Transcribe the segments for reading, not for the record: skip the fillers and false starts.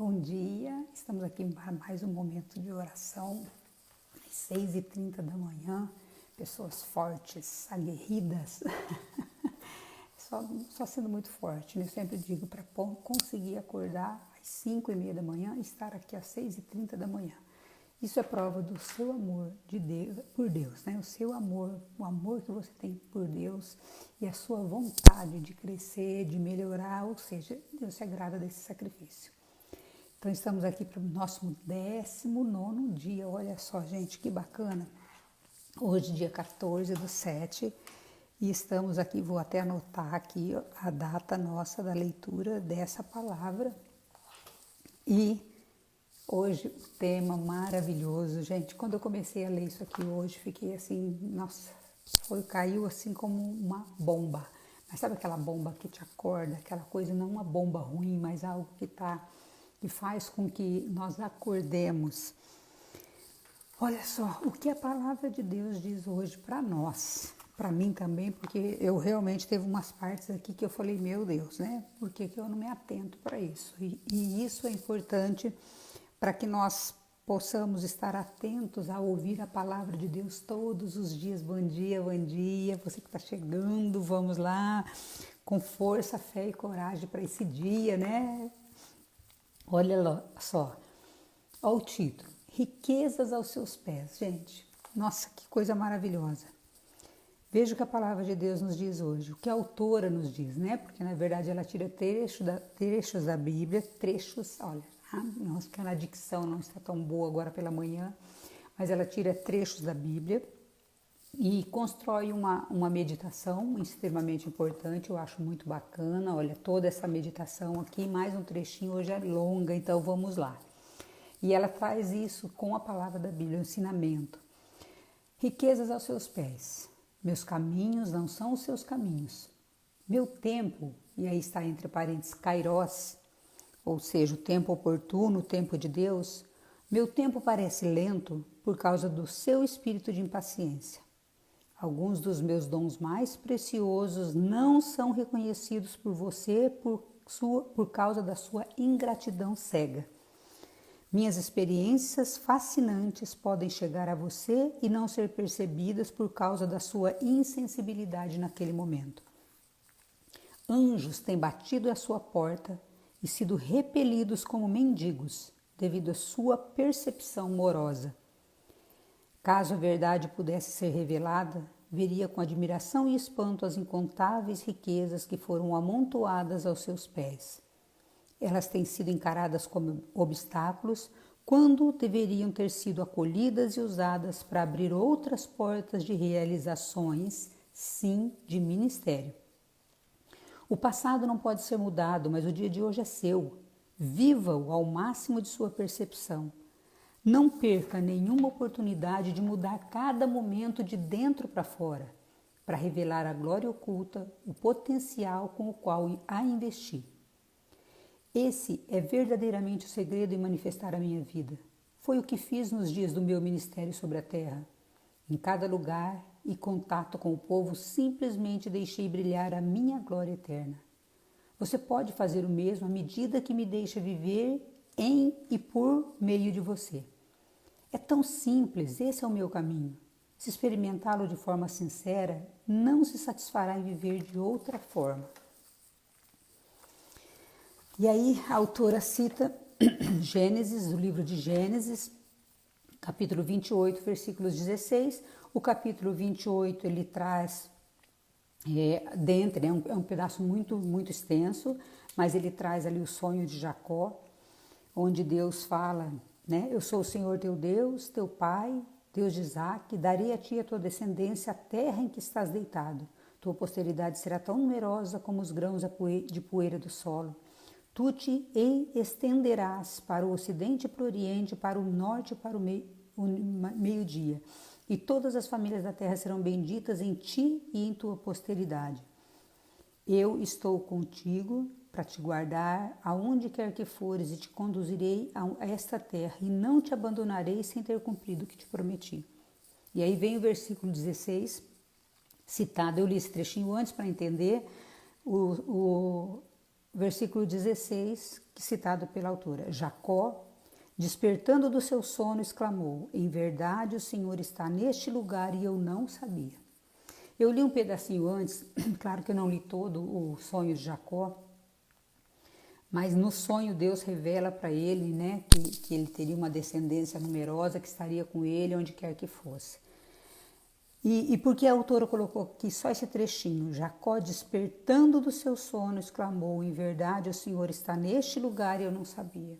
Bom dia, estamos aqui para mais um momento de oração, às 6h30 da manhã, pessoas fortes, aguerridas, só sendo muito forte, né? Eu sempre digo para conseguir acordar às 5h30 da manhã e estar aqui às 6h30 da manhã. Isso é prova do seu amor de Deus, por Deus, né? O seu amor, o amor que você tem por Deus e a sua vontade de crescer, de melhorar, ou seja, Deus se agrada desse sacrifício. Então, estamos aqui para o nosso 19º dia. Olha só, gente, que bacana. Hoje, dia 14/7, e estamos aqui, vou até anotar aqui a data nossa da leitura dessa palavra. E hoje, o tema maravilhoso. Gente, quando eu comecei a ler isso aqui hoje, fiquei assim, nossa, caiu assim como uma bomba. Mas sabe aquela bomba que te acorda? Aquela coisa, não uma bomba ruim, mas algo que faz com que nós acordemos. Olha só, o que a palavra de Deus diz hoje para nós, para mim também, porque eu realmente teve umas partes aqui que eu falei, meu Deus, né? Por que eu não me atento para isso? E isso é importante para que nós possamos estar atentos a ouvir a palavra de Deus todos os dias. Bom dia, você que está chegando, vamos lá, com força, fé e coragem para esse dia, né? Olha só, olha o título, riquezas aos seus pés, gente. Nossa, que coisa maravilhosa. Veja o que a palavra de Deus nos diz hoje, o que a autora nos diz, né? Porque na verdade ela tira trechos da Bíblia, olha, nossa, que a dicção não está tão boa agora pela manhã, mas ela tira trechos da Bíblia e constrói uma meditação extremamente importante, eu acho muito bacana. Olha, toda essa meditação aqui, mais um trechinho, hoje é longa, então vamos lá. E ela traz isso com a palavra da Bíblia, o ensinamento. Riquezas aos seus pés, meus caminhos não são os seus caminhos. Meu tempo, e aí está entre parênteses, kairos, ou seja, o tempo oportuno, o tempo de Deus, meu tempo parece lento por causa do seu espírito de impaciência. Alguns dos meus dons mais preciosos não são reconhecidos por você por causa da sua ingratidão cega. Minhas experiências fascinantes podem chegar a você e não ser percebidas por causa da sua insensibilidade naquele momento. Anjos têm batido à sua porta e sido repelidos como mendigos devido à sua percepção morosa. Caso a verdade pudesse ser revelada, veria com admiração e espanto as incontáveis riquezas que foram amontoadas aos seus pés. Elas têm sido encaradas como obstáculos quando deveriam ter sido acolhidas e usadas para abrir outras portas de realizações, sim, de ministério. O passado não pode ser mudado, mas o dia de hoje é seu. Viva-o ao máximo de sua percepção. Não perca nenhuma oportunidade de mudar cada momento de dentro para fora, para revelar a glória oculta, o potencial com o qual a investi. Esse é verdadeiramente o segredo em manifestar a minha vida. Foi o que fiz nos dias do meu ministério sobre a terra. Em cada lugar e contato com o povo, simplesmente deixei brilhar a minha glória eterna. Você pode fazer o mesmo à medida que me deixa viver em e por meio de você. É tão simples, esse é o meu caminho. Se experimentá-lo de forma sincera, não se satisfará em viver de outra forma. E aí a autora cita Gênesis, o livro de Gênesis, capítulo 28, versículos 16. O capítulo 28 ele traz é um pedaço muito, muito extenso, mas ele traz ali o sonho de Jacó, onde Deus fala, né? Eu sou o Senhor teu Deus, teu Pai, Deus de Isaac, darei a ti e a tua descendência a terra em que estás deitado. Tua posteridade será tão numerosa como os grãos de poeira do solo. Tu te estenderás para o ocidente e para o oriente, para o norte e para o meio-dia. E todas as famílias da terra serão benditas em ti e em tua posteridade. Eu estou contigo para te guardar aonde quer que fores e te conduzirei a esta terra e não te abandonarei sem ter cumprido o que te prometi. E aí vem o versículo 16, citado, eu li esse trechinho antes para entender versículo 16, citado pela autora. Jacó, despertando do seu sono, exclamou: em verdade o Senhor está neste lugar e eu não sabia. Eu li um pedacinho antes, claro que eu não li todo o sonho de Jacó, mas no sonho Deus revela para ele, né, que ele teria uma descendência numerosa que estaria com ele onde quer que fosse. E por que a autora colocou aqui só esse trechinho? Jacó, despertando do seu sono, exclamou: em verdade o Senhor está neste lugar e eu não sabia.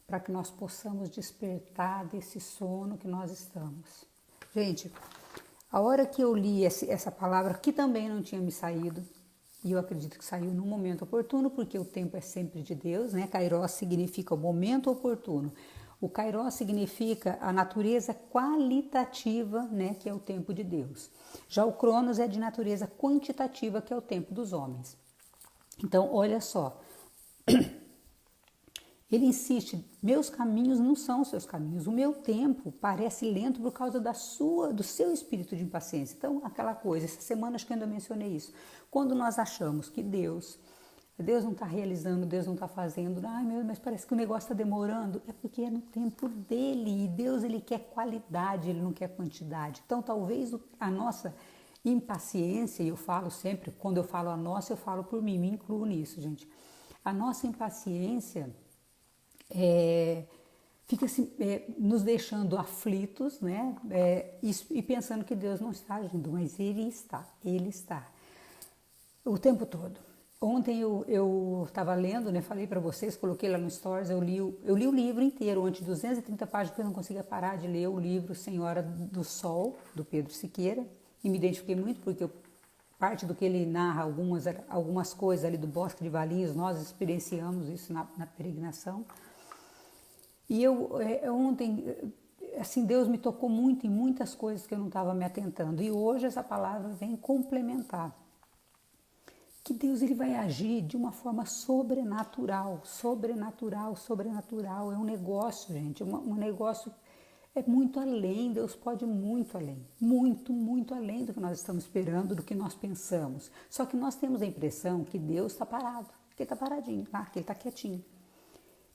Para que nós possamos despertar desse sono que nós estamos. Gente, a hora que eu li essa palavra, que também não tinha me saído, e eu acredito que saiu no momento oportuno, porque o tempo é sempre de Deus, né? Kairos significa o momento oportuno. O Kairos significa a natureza qualitativa, né? Que é o tempo de Deus. Já o Cronos é de natureza quantitativa, que é o tempo dos homens. Então, olha só. Ele insiste: meus caminhos não são os seus caminhos. O meu tempo parece lento por causa do seu espírito de impaciência. Então, aquela coisa, essa semana acho que eu ainda mencionei isso. Quando nós achamos que Deus não está realizando, Deus não está fazendo, ai meu, mas parece que o negócio está demorando, é porque é no tempo dele. E Deus, ele quer qualidade, ele não quer quantidade. Então, talvez a nossa impaciência, e eu falo sempre, quando eu falo a nossa, eu falo por mim, me incluo nisso, gente. A nossa impaciência fica assim, nos deixando aflitos, né? E pensando que Deus não está agindo, mas Ele está o tempo todo. Ontem eu estava lendo, né? Falei para vocês, coloquei lá no Stories, eu li o livro inteiro, antes de 230 páginas, porque eu não conseguia parar de ler o livro Senhora do Sol, do Pedro Siqueira, e me identifiquei muito porque parte do que ele narra, algumas coisas ali do Bosque de Valinhos, nós experienciamos isso na peregrinação. E ontem, assim, Deus me tocou muito em muitas coisas que eu não estava me atentando. E hoje essa palavra vem complementar. Que Deus, ele vai agir de uma forma sobrenatural. É um negócio, gente. Um negócio muito além. Deus pode ir muito além. Muito além do que nós estamos esperando, do que nós pensamos. Só que nós temos a impressão que Deus está parado. Que ele está paradinho, que ele está quietinho.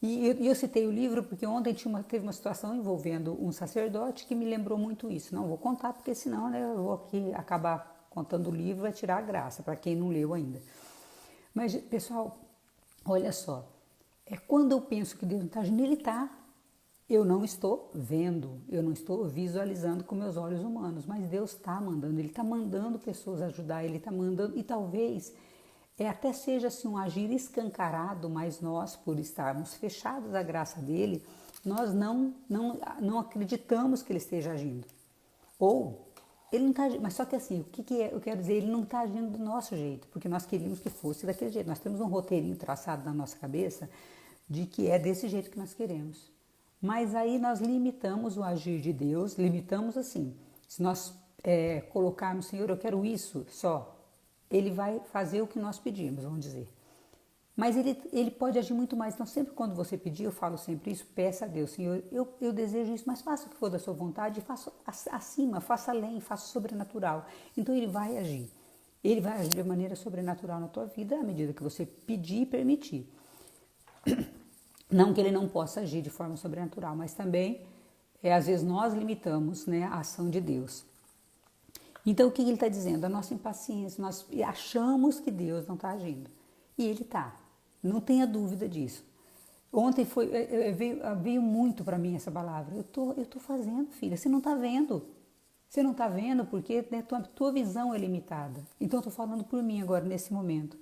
E eu citei o livro porque ontem teve uma situação envolvendo um sacerdote que me lembrou muito isso. Não vou contar porque senão, né, eu vou aqui acabar contando o livro, vai tirar a graça para quem não leu ainda. Mas, pessoal, olha só. Quando eu penso que Deus não está agindo, Ele está. Eu não estou vendo, eu não estou visualizando com meus olhos humanos, mas Deus está mandando. Ele está mandando pessoas ajudar, Ele está mandando, e talvez até seja assim um agir escancarado, mas nós, por estarmos fechados à graça dele, nós não acreditamos que ele esteja agindo. Ou ele não está agindo, mas só que assim, o que eu quero dizer? Ele não está agindo do nosso jeito, porque nós queríamos que fosse daquele jeito. Nós temos um roteirinho traçado na nossa cabeça de que é desse jeito que nós queremos. Mas aí nós limitamos o agir de Deus, limitamos assim. Se nós colocarmos, Senhor, eu quero isso só, Ele vai fazer o que nós pedimos, vamos dizer. Mas ele pode agir muito mais. Então, sempre quando você pedir, eu falo sempre isso, peça a Deus: Senhor, eu desejo isso, mas faça o que for da sua vontade, faça acima, faça além, faça sobrenatural. Então, Ele vai agir. Ele vai agir de maneira sobrenatural na tua vida à medida que você pedir e permitir. Não que Ele não possa agir de forma sobrenatural, mas também, às vezes, nós limitamos, né, a ação de Deus. Então, o que ele está dizendo? A nossa impaciência, nós achamos que Deus não está agindo. E Ele está. Não tenha dúvida disso. Ontem veio muito para mim essa palavra. Eu estou fazendo, filha. Você não está vendo. Você não está vendo porque, né, tua visão é limitada. Então, eu estou falando por mim agora, nesse momento.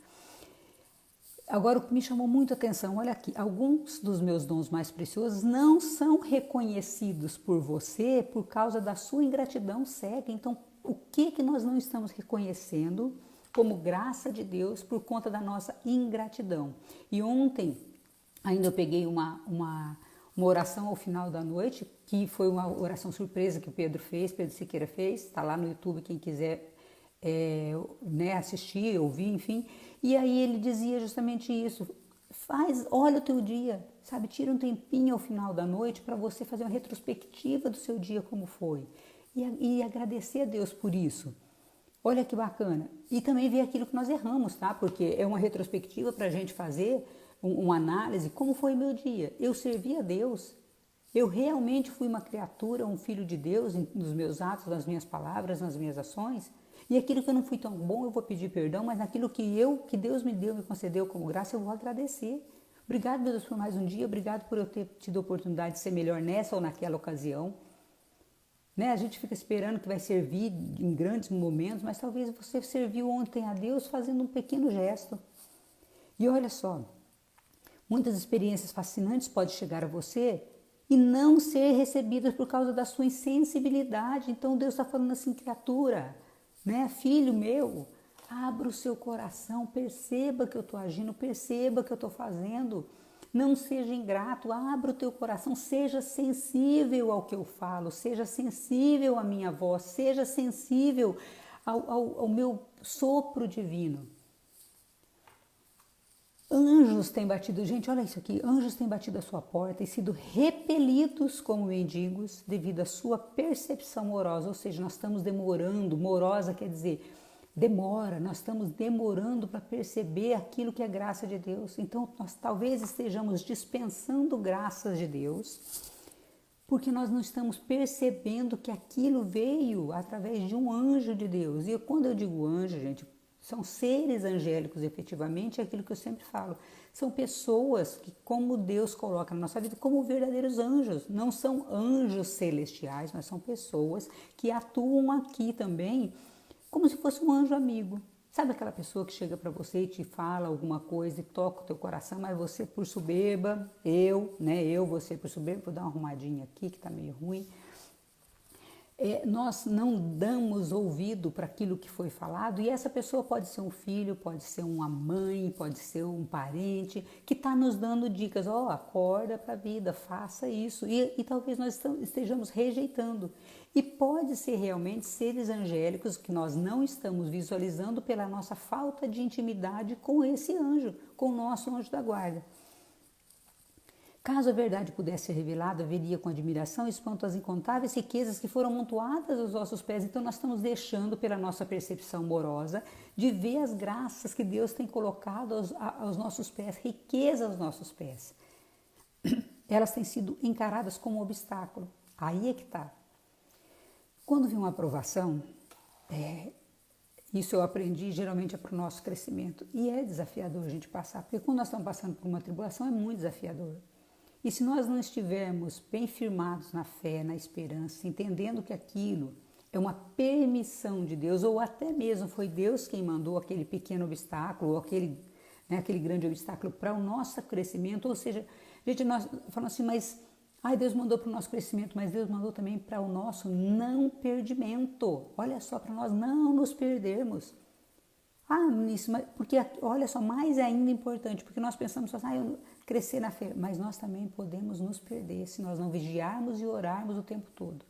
Agora, o que me chamou muito a atenção, olha aqui. Alguns dos meus dons mais preciosos não são reconhecidos por você por causa da sua ingratidão cega. Então, o que nós não estamos reconhecendo como graça de Deus por conta da nossa ingratidão? E ontem ainda eu peguei uma oração ao final da noite, que foi uma oração surpresa que o Pedro Siqueira fez, está lá no YouTube, quem quiser né, assistir, ouvir, enfim. E aí ele dizia justamente isso: olha o teu dia, sabe? Tira um tempinho ao final da noite para você fazer uma retrospectiva do seu dia, como foi. E agradecer a Deus por isso. Olha que bacana. E também ver aquilo que nós erramos, tá? Porque é uma retrospectiva para a gente fazer uma análise. Como foi meu dia? Eu servi a Deus? Eu realmente fui uma criatura, um filho de Deus nos meus atos, nas minhas palavras, nas minhas ações? E aquilo que eu não fui tão bom, eu vou pedir perdão, mas naquilo que Deus me deu, me concedeu como graça, eu vou agradecer. Obrigado, meu Deus, por mais um dia. Obrigado por eu ter tido a oportunidade de ser melhor nessa ou naquela ocasião. Né? A gente fica esperando que vai servir em grandes momentos, mas talvez você serviu ontem a Deus fazendo um pequeno gesto. E olha só, muitas experiências fascinantes podem chegar a você e não ser recebidas por causa da sua insensibilidade. Então Deus está falando assim, criatura, né? Filho meu, abra o seu coração, perceba que eu estou agindo, perceba que eu estou fazendo. Não seja ingrato, abra o teu coração, seja sensível ao que eu falo, seja sensível à minha voz, seja sensível ao meu sopro divino. Anjos têm batido, gente, olha isso aqui, anjos têm batido a sua porta e sido repelidos como mendigos devido à sua percepção morosa, ou seja, nós estamos demorando, morosa quer dizer demora, nós estamos demorando para perceber aquilo que é graça de Deus. Então, nós talvez estejamos dispensando graças de Deus, porque nós não estamos percebendo que aquilo veio através de um anjo de Deus. E quando eu digo anjo, gente, são seres angélicos, efetivamente, é aquilo que eu sempre falo. São pessoas que, como Deus coloca na nossa vida, como verdadeiros anjos. Não são anjos celestiais, mas são pessoas que atuam aqui também como se fosse um anjo amigo. Sabe aquela pessoa que chega para você e te fala alguma coisa e toca o teu coração, mas você por soberba, você por soberba, vou dar uma arrumadinha aqui que tá meio ruim. Nós não damos ouvido para aquilo que foi falado e essa pessoa pode ser um filho, pode ser uma mãe, pode ser um parente que está nos dando dicas, acorda para a vida, faça isso e talvez nós estejamos rejeitando e pode ser realmente seres angélicos que nós não estamos visualizando pela nossa falta de intimidade com esse anjo, com o nosso anjo da guarda. Caso a verdade pudesse ser revelada, veria com admiração e espanto as incontáveis riquezas que foram amontoadas aos nossos pés. Então nós estamos deixando pela nossa percepção morosa de ver as graças que Deus tem colocado aos nossos pés, riqueza aos nossos pés. Elas têm sido encaradas como um obstáculo. Aí é que está. Quando vem uma aprovação, isso eu aprendi, geralmente é para o nosso crescimento. E é desafiador a gente passar, porque quando nós estamos passando por uma tribulação é muito desafiador. E se nós não estivermos bem firmados na fé, na esperança, entendendo que aquilo é uma permissão de Deus, ou até mesmo foi Deus quem mandou aquele pequeno obstáculo, ou aquele grande obstáculo para o nosso crescimento, ou seja, gente, nós falamos assim, mas Deus mandou para o nosso crescimento, mas Deus mandou também para o nosso não perdimento. Olha só, para nós não nos perdermos. Porque olha só, mais ainda importante, porque nós pensamos assim, eu crescer na fé, mas nós também podemos nos perder se nós não vigiarmos e orarmos o tempo todo.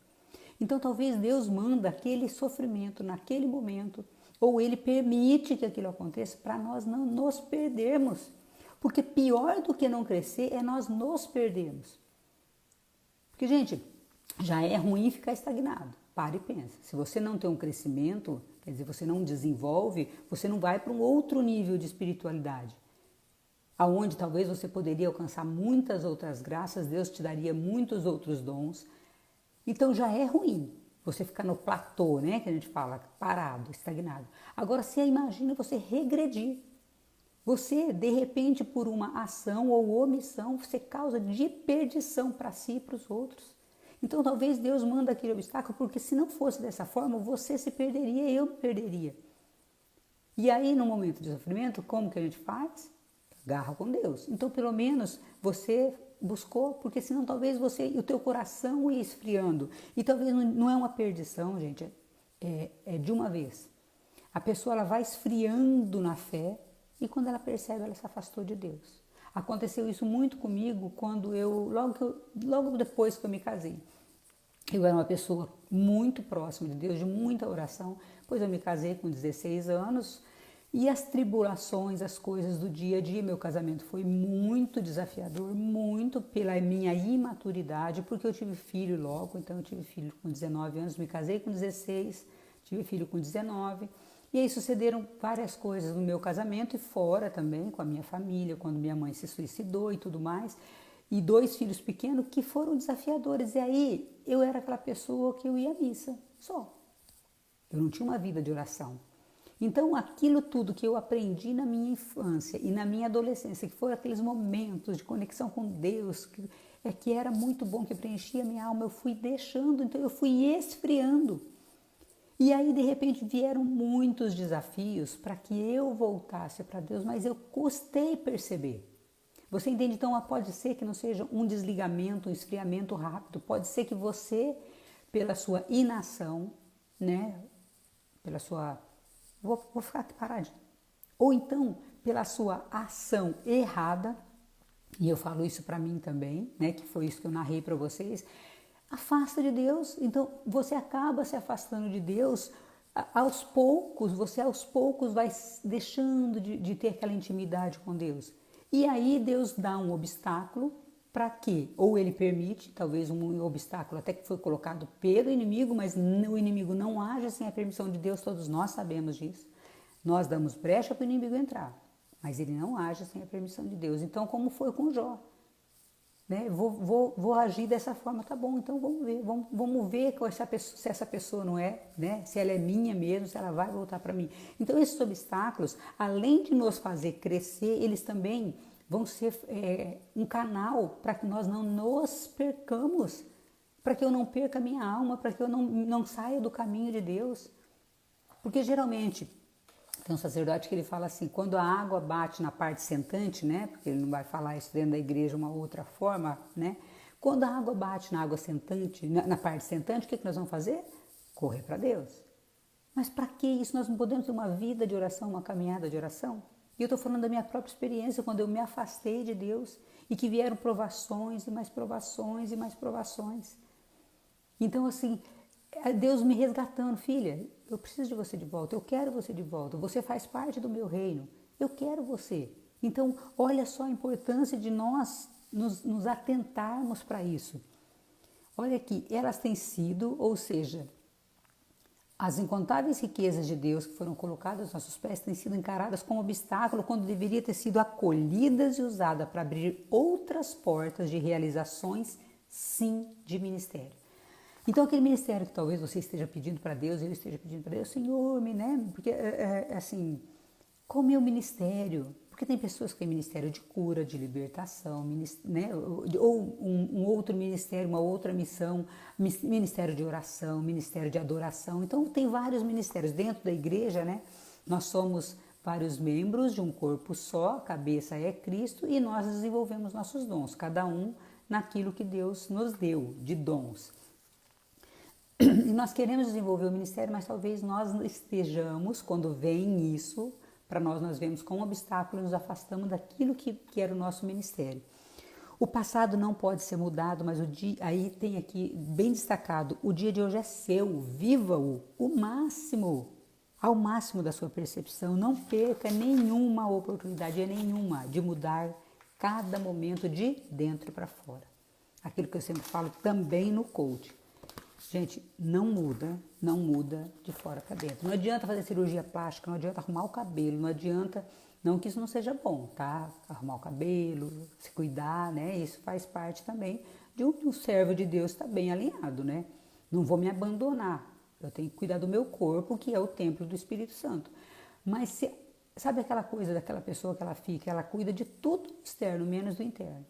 Então talvez Deus manda aquele sofrimento naquele momento, ou Ele permite que aquilo aconteça para nós não nos perdermos. Porque pior do que não crescer é nós nos perdermos. Porque, gente, já é ruim ficar estagnado. Para e pensa. Se você não tem um crescimento, quer dizer, você não desenvolve, você não vai para um outro nível de espiritualidade. Aonde talvez você poderia alcançar muitas outras graças, Deus te daria muitos outros dons. Então já é ruim você ficar no platô, né, que a gente fala, parado, estagnado. Agora você imagina você regredir. Você, de repente, por uma ação ou omissão, você causa de perdição para si e para os outros. Então talvez Deus manda aquele obstáculo, porque se não fosse dessa forma, você se perderia e eu me perderia. E aí, no momento de sofrimento, como que a gente faz? Agarra com Deus. Então, pelo menos, você buscou, porque senão talvez o teu coração ia esfriando. E talvez não é uma perdição, gente, é de uma vez. A pessoa ela vai esfriando na fé e quando ela percebe, ela se afastou de Deus. Aconteceu isso muito comigo quando logo depois que eu me casei. Eu era uma pessoa muito próxima de Deus, de muita oração, pois eu me casei com 16 anos e as tribulações, as coisas do dia a dia, meu casamento foi muito desafiador, muito pela minha imaturidade, porque eu tive filho logo, então eu tive filho com 19 anos, me casei com 16, tive filho com 19, E aí sucederam várias coisas no meu casamento e fora também, com a minha família, quando minha mãe se suicidou e tudo mais. E 2 filhos pequenos que foram desafiadores. E aí eu era aquela pessoa que eu ia à missa, só. Eu não tinha uma vida de oração. Então, aquilo tudo que eu aprendi na minha infância e na minha adolescência, que foram aqueles momentos de conexão com Deus, que era muito bom, que preenchia a minha alma, eu fui deixando, então eu fui esfriando. E aí, de repente, vieram muitos desafios para que eu voltasse para Deus, mas eu custei perceber. Você entende? Então, pode ser que não seja um desligamento, um esfriamento rápido, pode ser que você, pela sua inação, né, pela sua... Vou ficar aqui paradinho. Ou então, pela sua ação errada, e eu falo isso para mim também, né, que foi isso que eu narrei para vocês, afasta de Deus. Então, você acaba se afastando de Deus aos poucos, você aos poucos vai deixando de ter aquela intimidade com Deus. E aí Deus dá um obstáculo para quê? Ou ele permite, talvez um obstáculo até que foi colocado pelo inimigo, mas o inimigo não age sem a permissão de Deus, todos nós sabemos disso. Nós damos brecha para o inimigo entrar, mas ele não age sem a permissão de Deus. Então, como foi com Jó? Né? Vou agir dessa forma, tá bom, então vamos ver se essa pessoa não é, né? Se ela é minha mesmo, se ela vai voltar para mim. Então, esses obstáculos, além de nos fazer crescer, eles também vão ser um canal para que nós não nos percamos, para que eu não perca a minha alma, para que eu não saia do caminho de Deus. Porque geralmente, tem um sacerdote que ele fala assim, quando a água bate na parte sentante, né? Porque ele não vai falar isso dentro da igreja uma outra forma, né? Quando a água bate na água sentante, na parte sentante, o que nós vamos fazer? Correr para Deus. Mas para que isso? Nós não podemos ter uma vida de oração, uma caminhada de oração? E eu estou falando da minha própria experiência, quando eu me afastei de Deus e que vieram provações e mais provações e mais provações. Então, assim, Deus me resgatando, filha, eu preciso de você de volta, eu quero você de volta, você faz parte do meu reino, eu quero você. Então, olha só a importância de nós nos atentarmos para isso. Olha aqui, elas têm sido, ou seja, as incontáveis riquezas de Deus que foram colocadas aos nossos pés têm sido encaradas como obstáculo quando deveria ter sido acolhidas e usadas para abrir outras portas de realizações, sim, de ministério. Então, aquele ministério que talvez você esteja pedindo para Deus, eu esteja pedindo para Deus, Senhor, né? Porque, assim, qual o meu ministério? Porque tem pessoas que têm ministério de cura, de libertação, né? Ou um outro ministério, uma outra missão, ministério de oração, ministério de adoração. Então, tem vários ministérios dentro da igreja, né? Nós somos vários membros de um corpo só, a cabeça é Cristo e nós desenvolvemos nossos dons, cada um naquilo que Deus nos deu de dons. E nós queremos desenvolver o ministério, mas talvez nós estejamos, quando vem isso, para nós vemos como obstáculo e nos afastamos daquilo que era o nosso ministério. O passado não pode ser mudado, mas o dia, aí tem aqui bem destacado, o dia de hoje é seu, viva-o ao máximo da sua percepção, não perca nenhuma oportunidade, nenhuma, de mudar cada momento de dentro para fora. Aquilo que eu sempre falo também no coaching. Gente, não muda de fora para dentro. Não adianta fazer cirurgia plástica, não adianta arrumar o cabelo, não adianta, não que isso não seja bom, tá? Arrumar o cabelo, se cuidar, né? Isso faz parte também de um servo de Deus estar bem alinhado, né? Não vou me abandonar, eu tenho que cuidar do meu corpo, que é o templo do Espírito Santo. Mas sabe aquela coisa daquela pessoa que ela cuida de tudo externo, menos do interno.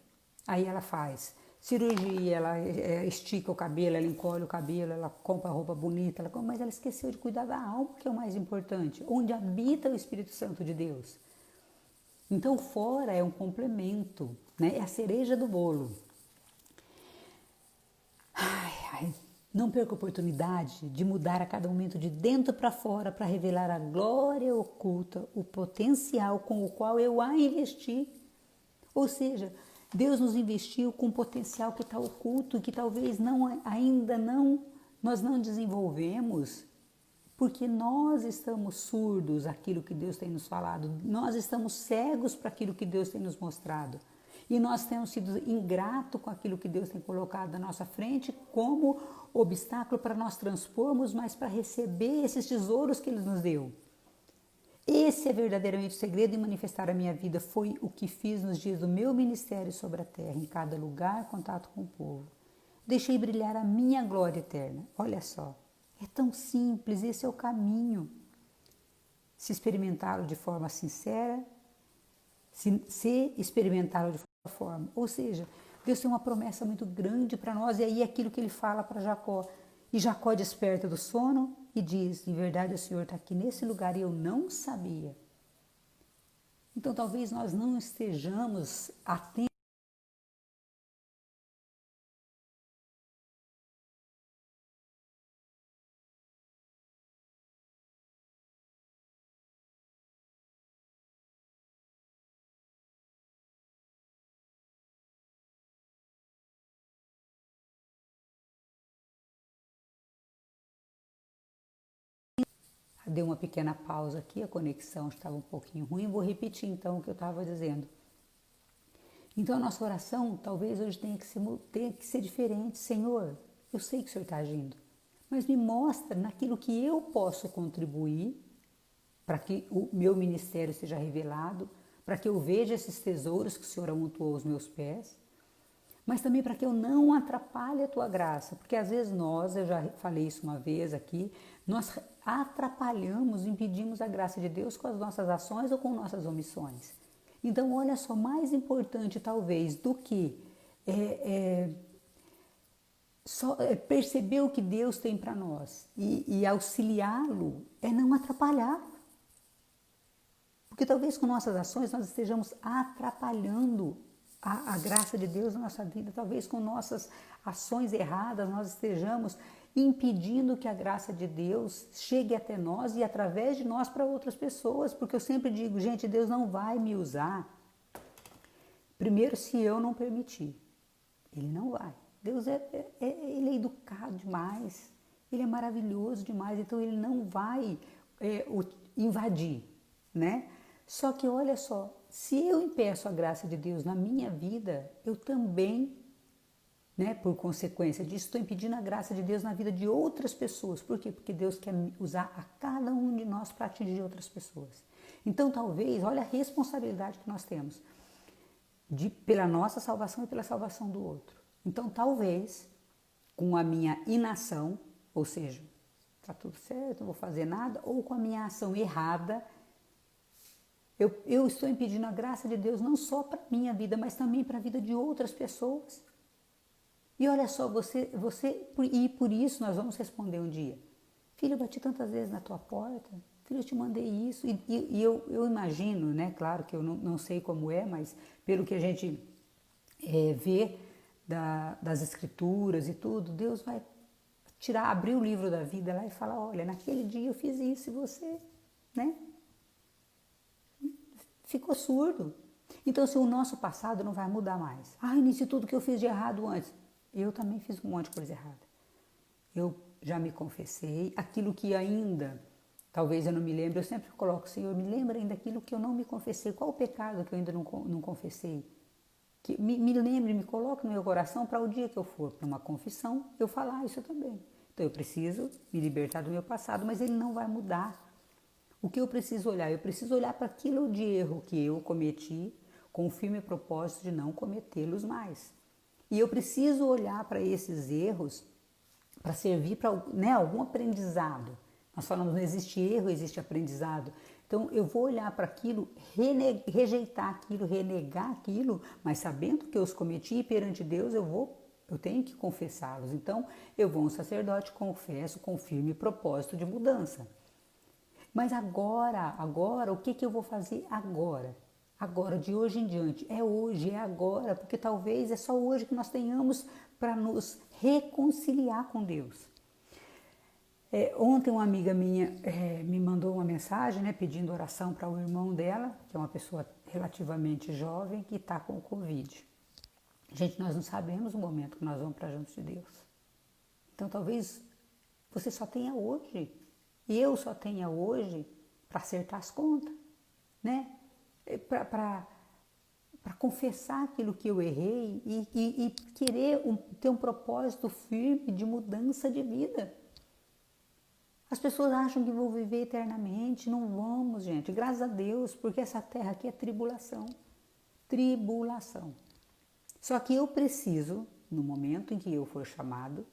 Aí ela faz cirurgia, ela estica o cabelo, ela encolhe o cabelo, ela compra roupa bonita, mas ela esqueceu de cuidar da alma, que é o mais importante, onde habita o Espírito Santo de Deus. Então, fora é um complemento, né? É a cereja do bolo. Não perca a oportunidade de mudar a cada momento de dentro para fora para revelar a glória oculta, o potencial com o qual eu a investi. Ou seja, Deus nos investiu com um potencial que está oculto, que talvez nós não desenvolvemos, porque nós estamos surdos àquilo que Deus tem nos falado, nós estamos cegos para aquilo que Deus tem nos mostrado. E nós temos sido ingratos com aquilo que Deus tem colocado na nossa frente como obstáculo para nós transpormos, mas para receber esses tesouros que Ele nos deu. Esse é verdadeiramente o segredo em manifestar a minha vida. Foi o que fiz nos dias do meu ministério sobre a terra, em cada lugar, contato com o povo. Deixei brilhar a minha glória eterna. Olha só, é tão simples, esse é o caminho. Se experimentá-lo de forma sincera, se experimentá-lo de forma. Ou seja, Deus tem uma promessa muito grande para nós, e aí é aquilo que ele fala para Jacó. E Jacó desperta do sono e diz: em verdade o Senhor está aqui nesse lugar e eu não sabia. Então talvez nós não estejamos atentos. Deu uma pequena pausa aqui, a conexão estava um pouquinho ruim. Vou repetir então o que eu estava dizendo. Então a nossa oração talvez hoje tenha que ser diferente. Senhor, eu sei que o Senhor está agindo, mas me mostra naquilo que eu posso contribuir para que o meu ministério seja revelado, para que eu veja esses tesouros que o Senhor amontoou aos meus pés, mas também para que eu não atrapalhe a tua graça, porque às vezes nós, eu já falei isso uma vez aqui, nós atrapalhamos, impedimos a graça de Deus com as nossas ações ou com nossas omissões. Então, olha só, mais importante talvez do que perceber o que Deus tem para nós e auxiliá-lo é não atrapalhar. Porque talvez com nossas ações nós estejamos atrapalhando a graça de Deus na nossa vida. Talvez com nossas ações erradas nós estejamos impedindo que a graça de Deus chegue até nós e através de nós para outras pessoas. Porque eu sempre digo, gente, Deus não vai me usar primeiro se eu não permitir. Ele não vai. Deus ele é educado demais, ele é maravilhoso demais, então ele não vai invadir, né? Só que olha só, se eu impeço a graça de Deus na minha vida, eu também, né, por consequência disso, estou impedindo a graça de Deus na vida de outras pessoas. Por quê? Porque Deus quer usar a cada um de nós para atingir outras pessoas. Então talvez, olha a responsabilidade que nós temos pela nossa salvação e pela salvação do outro. Então talvez, com a minha inação, ou seja, está tudo certo, não vou fazer nada, ou com a minha ação errada, eu estou impedindo a graça de Deus não só para a minha vida, mas também para a vida de outras pessoas. E olha só, e por isso nós vamos responder um dia: filho, eu bati tantas vezes na tua porta, filho, eu te mandei isso. E eu imagino, né, claro que eu não sei como é, mas pelo que a gente vê das escrituras e tudo, Deus vai abrir o livro da vida lá e falar: olha, naquele dia eu fiz isso e você, né, ficou surdo. Então, se o nosso passado não vai mudar mais. Nisso tudo que eu fiz de errado antes, eu também fiz um monte de coisa errada. Eu já me confessei, aquilo que ainda, talvez eu não me lembre, eu sempre coloco: Senhor, me lembra ainda aquilo que eu não me confessei, qual o pecado que eu ainda não confessei? Que me lembre, me coloque no meu coração para o dia que eu for para uma confissão, eu falar isso também. Então eu preciso me libertar do meu passado, mas ele não vai mudar. O que eu preciso olhar? Eu preciso olhar para aquilo de erro que eu cometi com o firme propósito de não cometê-los mais. E eu preciso olhar para esses erros para servir para, né, algum aprendizado. Nós falamos, não existe erro, existe aprendizado. Então eu vou olhar para aquilo, rejeitar aquilo, renegar aquilo, mas sabendo que eu os cometi perante Deus, eu tenho que confessá-los. Então eu vou a um sacerdote, confesso com firme propósito de mudança. Mas agora, o que eu vou fazer agora? Agora, de hoje em diante. É hoje, é agora, porque talvez é só hoje que nós tenhamos para nos reconciliar com Deus. Ontem uma amiga minha me mandou uma mensagem, né, pedindo oração para o irmão dela, que é uma pessoa relativamente jovem, que está com o Covid. Gente, nós não sabemos o momento que nós vamos para junto de Deus. Então talvez você só tenha hoje, eu só tenha hoje para acertar as contas, né? Para confessar aquilo que eu errei e querer ter um propósito firme de mudança de vida. As pessoas acham que vão viver eternamente, não vamos, gente, graças a Deus, porque essa terra aqui é tribulação, tribulação. Só que eu preciso, no momento em que eu for chamado,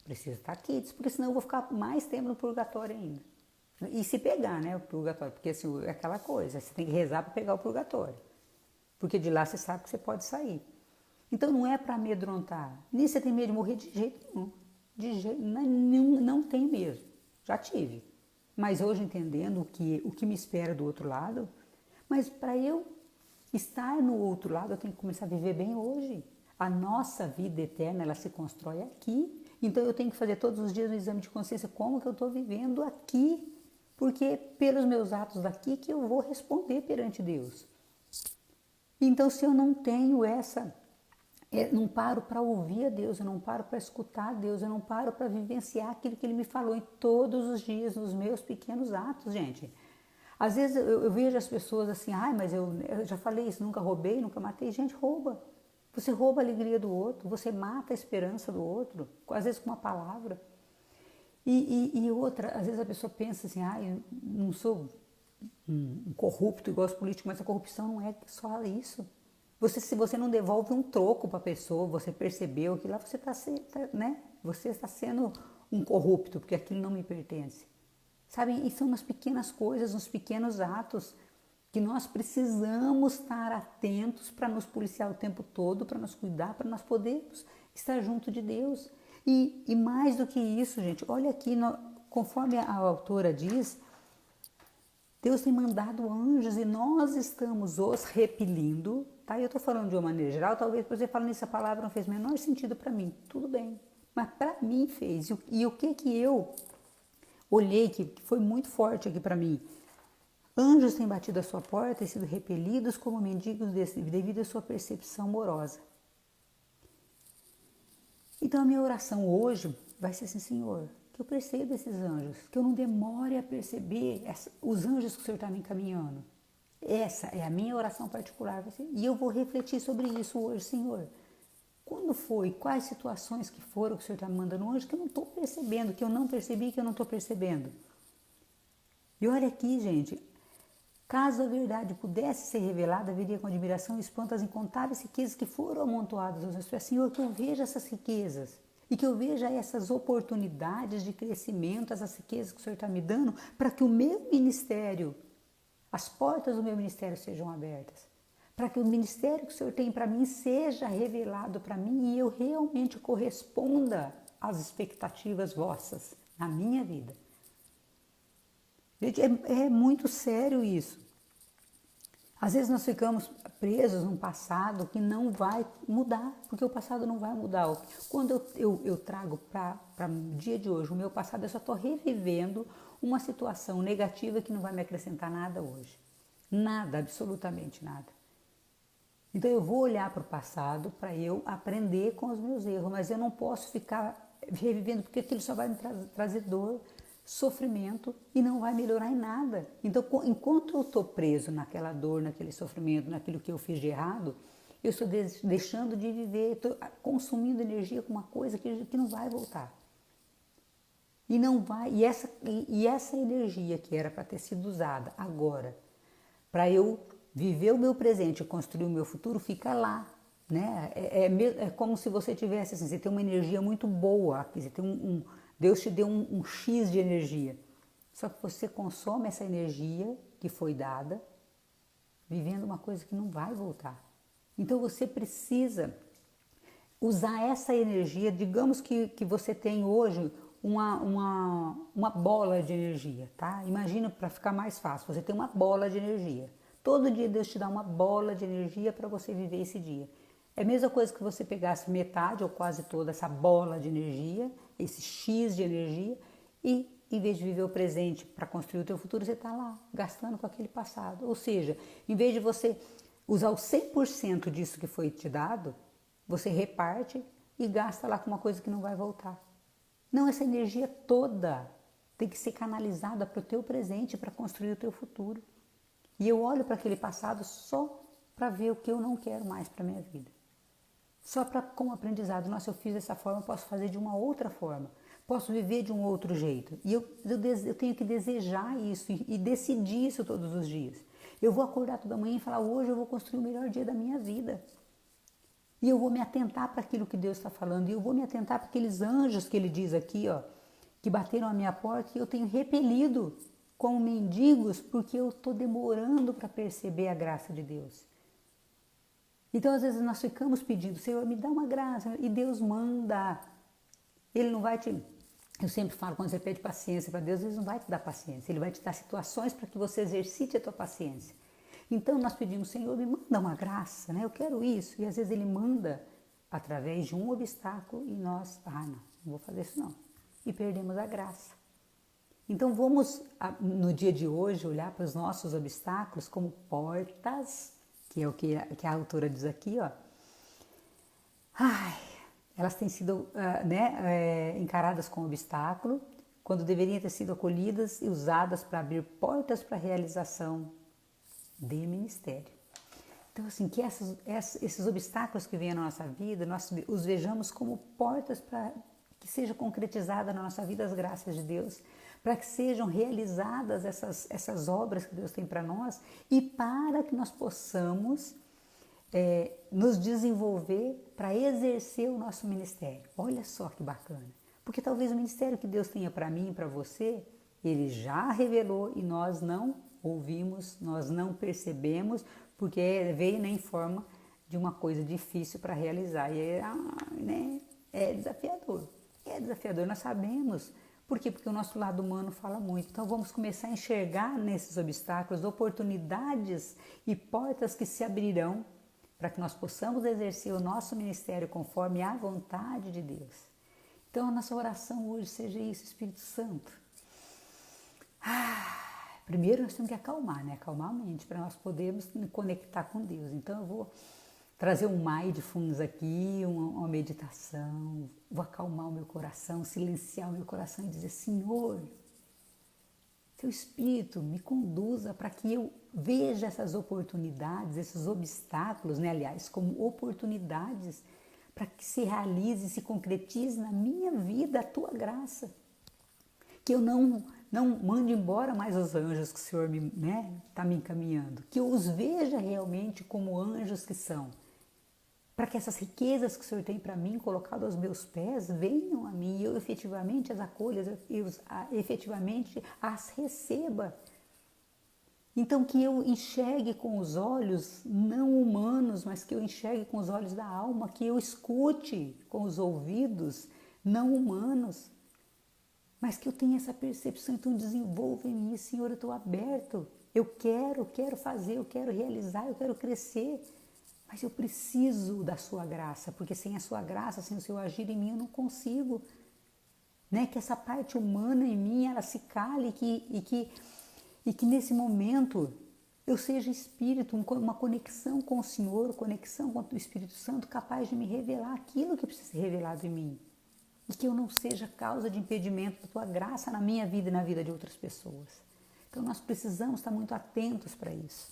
preciso estar aqui, porque senão eu vou ficar mais tempo no purgatório ainda. E se pegar, né, o purgatório, porque assim, é aquela coisa, você tem que rezar para pegar o purgatório, porque de lá você sabe que você pode sair. Então não é para amedrontar, nem você tem medo de morrer de jeito nenhum, não tenho mesmo, já tive. Mas hoje entendendo o que me espera do outro lado, mas para eu estar no outro lado eu tenho que começar a viver bem hoje. A nossa vida eterna, ela se constrói aqui, então eu tenho que fazer todos os dias um exame de consciência, como que eu estou vivendo aqui, porque pelos meus atos daqui que eu vou responder perante Deus. Então se eu não tenho não paro para ouvir a Deus, eu não paro para escutar a Deus, eu não paro para vivenciar aquilo que Ele me falou em todos os dias, nos meus pequenos atos, gente. Às vezes eu vejo as pessoas assim, mas eu já falei isso, nunca roubei, nunca matei. Gente, rouba. Você rouba a alegria do outro, você mata a esperança do outro, às vezes com uma palavra. E outra, às vezes a pessoa pensa assim, eu não sou um corrupto igual os políticos, mas a corrupção não é só isso. Se você não devolve um troco para a pessoa, você percebeu que lá você está né? Você está sendo um corrupto, porque aquilo não me pertence. Sabe, e são nas pequenas coisas, nos pequenos atos, que nós precisamos estar atentos para nos policiar o tempo todo, para nos cuidar, para nós podermos estar junto de Deus. E mais do que isso, gente, olha aqui, conforme a autora diz, Deus tem mandado anjos e nós estamos os repelindo, tá? Eu estou falando de uma maneira geral, talvez você falando essa palavra não fez o menor sentido para mim, tudo bem, mas para mim fez. E o que eu olhei que foi muito forte aqui para mim? Anjos têm batido a sua porta e sido repelidos como mendigos devido à sua percepção morosa. Então a minha oração hoje vai ser assim, Senhor, que eu perceba esses anjos, que eu não demore a perceber os anjos que o Senhor está me encaminhando. Essa é a minha oração particular. E eu vou refletir sobre isso hoje, Senhor. Quando foi? Quais situações que foram que o Senhor está me mandando anjo que eu não estou percebendo, que eu não percebi, que eu não estou percebendo? E olha aqui, gente, caso a verdade pudesse ser revelada, viria com admiração e espanto as incontáveis riquezas que foram amontoadas aos meus pés. Senhor, que eu veja essas riquezas e que eu veja essas oportunidades de crescimento, essas riquezas que o Senhor está me dando, para que o meu ministério, as portas do meu ministério sejam abertas, para que o ministério que o Senhor tem para mim seja revelado para mim e eu realmente corresponda às expectativas vossas na minha vida. Gente, é muito sério isso. Às vezes nós ficamos presos num passado que não vai mudar, porque o passado não vai mudar. Quando eu trago para o dia de hoje o meu passado, eu só estou revivendo uma situação negativa que não vai me acrescentar nada hoje. Nada, absolutamente nada. Então eu vou olhar para o passado para eu aprender com os meus erros, mas eu não posso ficar revivendo, porque aquilo só vai me trazer dor, sofrimento e não vai melhorar em nada. Então, enquanto eu estou preso naquela dor, naquele sofrimento, naquilo que eu fiz de errado, eu estou deixando de viver, estou consumindo energia com uma coisa que não vai voltar. E não vai, e essa energia que era para ter sido usada agora, para eu viver o meu presente e construir o meu futuro, fica lá. Né? É como se você tivesse assim, você tem uma energia muito boa, você tem Deus te deu um X de energia. Só que você consome essa energia que foi dada, vivendo uma coisa que não vai voltar. Então você precisa usar essa energia, digamos que você tem hoje uma bola de energia, tá? Imagina, para ficar mais fácil, você tem uma bola de energia. Todo dia Deus te dá uma bola de energia para você viver esse dia. É a mesma coisa que você pegasse metade ou quase toda essa bola de energia, esse X de energia, e em vez de viver o presente para construir o teu futuro, você está lá, gastando com aquele passado. Ou seja, em vez de você usar o 100% disso que foi te dado, você reparte e gasta lá com uma coisa que não vai voltar. Não, essa energia toda tem que ser canalizada para o teu presente, para construir o teu futuro. E eu olho para aquele passado só para ver o que eu não quero mais para a minha vida. Só para como aprendizado, nossa, eu fiz dessa forma, eu posso fazer de uma outra forma. posso viver de um outro jeito. E eu tenho que desejar isso e decidir isso todos os dias. Eu vou acordar toda manhã e falar, hoje eu vou construir o melhor dia da minha vida. E eu vou me atentar para aquilo que Deus está falando. E eu vou me atentar para aqueles anjos que ele diz aqui, ó, que bateram à minha porta e eu tenho repelido como mendigos porque eu estou demorando para perceber a graça de Deus. Então, às vezes, nós ficamos pedindo, Senhor, me dá uma graça. E Deus manda. Ele não vai te... Eu sempre falo, quando você pede paciência para Deus, Ele não vai te dar paciência. Ele vai te dar situações para que você exercite a tua paciência. Então, nós pedimos, Senhor, me manda uma graça, né? Eu quero isso. E, às vezes, Ele manda através de um obstáculo e nós, não vou fazer isso não. E perdemos a graça. Então vamos, no dia de hoje, olhar para os nossos obstáculos como portas, que é o que a autora diz aqui, ó. Elas têm sido encaradas como obstáculo, quando deveriam ter sido acolhidas e usadas para abrir portas para a realização de ministério. Então, assim, que esses obstáculos que vêm na nossa vida, nós os vejamos como portas para que seja concretizada na nossa vida as graças de Deus, para que sejam realizadas essas obras que Deus tem para nós e para que nós possamos nos desenvolver para exercer o nosso ministério. Olha só que bacana. Porque talvez o ministério que Deus tenha para mim e para você, Ele já revelou e nós não ouvimos, nós não percebemos, porque veio em forma de uma coisa difícil para realizar. E é desafiador. É desafiador, nós sabemos. Por quê? Porque o nosso lado humano fala muito. Então vamos começar a enxergar nesses obstáculos oportunidades e portas que se abrirão para que nós possamos exercer o nosso ministério conforme a vontade de Deus. Então a nossa oração hoje seja isso, Espírito Santo. Primeiro nós temos que acalmar, né? Acalmar a mente para nós podermos conectar com Deus. Então eu vou trazer um mindfulness aqui, uma meditação, vou acalmar o meu coração, silenciar o meu coração e dizer, Senhor, Teu Espírito me conduza para que eu veja essas oportunidades, esses obstáculos, né, aliás, como oportunidades para que se realize, se concretize na minha vida a Tua graça. Que eu não mande embora mais os anjos que o Senhor está me encaminhando, que eu os veja realmente como anjos que são, para que essas riquezas que o Senhor tem para mim, colocado aos meus pés, venham a mim e eu efetivamente as acolha, eu efetivamente as receba. Então que eu enxergue com os olhos não humanos, mas que eu enxergue com os olhos da alma, que eu escute com os ouvidos não humanos, mas que eu tenha essa percepção. Então desenvolva em mim, Senhor, eu estou aberto, eu quero fazer, eu quero realizar, eu quero crescer. Mas eu preciso da Sua graça, porque sem a Sua graça, sem o Seu agir em mim, eu não consigo. Né? Que essa parte humana em mim, ela se cale e que nesse momento eu seja espírito, uma conexão com o Senhor, conexão com o Espírito Santo, capaz de me revelar aquilo que precisa ser revelado em mim. E que eu não seja causa de impedimento da Tua graça na minha vida e na vida de outras pessoas. Então nós precisamos estar muito atentos para isso.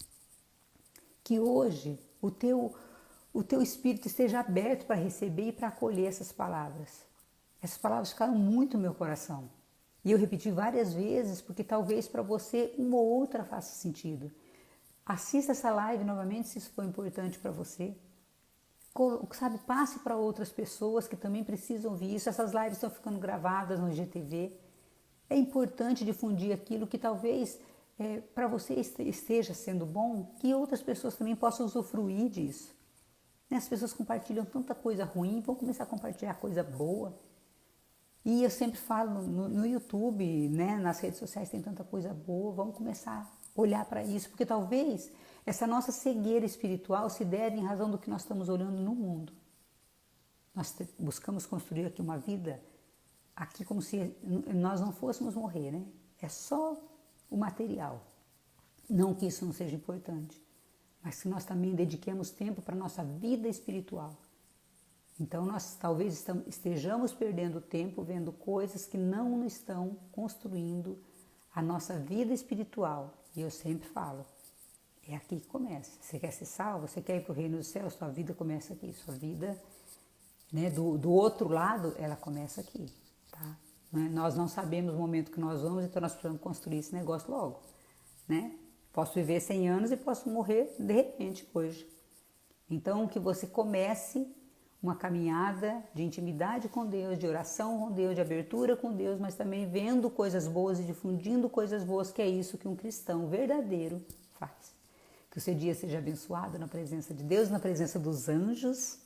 Que hoje o teu espírito esteja aberto para receber e para acolher essas palavras. Essas palavras ficaram muito no meu coração. E eu repeti várias vezes, porque talvez para você uma ou outra faça sentido. Assista essa live novamente se isso for importante para você. Sabe, passe para outras pessoas que também precisam ouvir isso. Essas lives estão ficando gravadas no IGTV. É importante difundir aquilo que talvez para você esteja sendo bom, que outras pessoas também possam usufruir disso. As pessoas compartilham tanta coisa ruim, vão começar a compartilhar coisa boa. E eu sempre falo no YouTube, né, nas redes sociais tem tanta coisa boa, vamos começar a olhar para isso, porque talvez essa nossa cegueira espiritual se deve em razão do que nós estamos olhando no mundo. Nós buscamos construir aqui uma vida, aqui como se nós não fôssemos morrer, né? É só o material. Não que isso não seja importante, mas que nós também dediquemos tempo para a nossa vida espiritual. Então nós talvez estejamos perdendo tempo vendo coisas que não estão construindo a nossa vida espiritual. E eu sempre falo, é aqui que começa. Você quer ser salvo? Você quer ir para o reino dos céus? Sua vida começa aqui. Sua vida, né, do outro lado, ela começa aqui. Tá? né? Nós não sabemos o momento que nós vamos, então nós precisamos construir esse negócio logo, né? Posso viver 100 anos e posso morrer de repente hoje. Então, que você comece uma caminhada de intimidade com Deus, de oração com Deus, de abertura com Deus, mas também vendo coisas boas e difundindo coisas boas, que é isso que um cristão verdadeiro faz. Que o seu dia seja abençoado na presença de Deus, na presença dos anjos,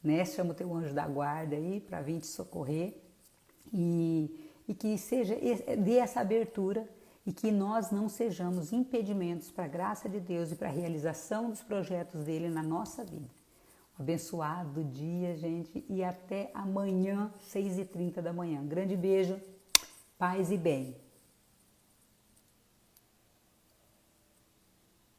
né? Chama o teu anjo da guarda aí para vir te socorrer e que seja, dê essa abertura e que nós não sejamos impedimentos para a graça de Deus e para a realização dos projetos dele na nossa vida. Um abençoado dia, gente, e até amanhã, 6h30 da manhã. Grande beijo, paz e bem.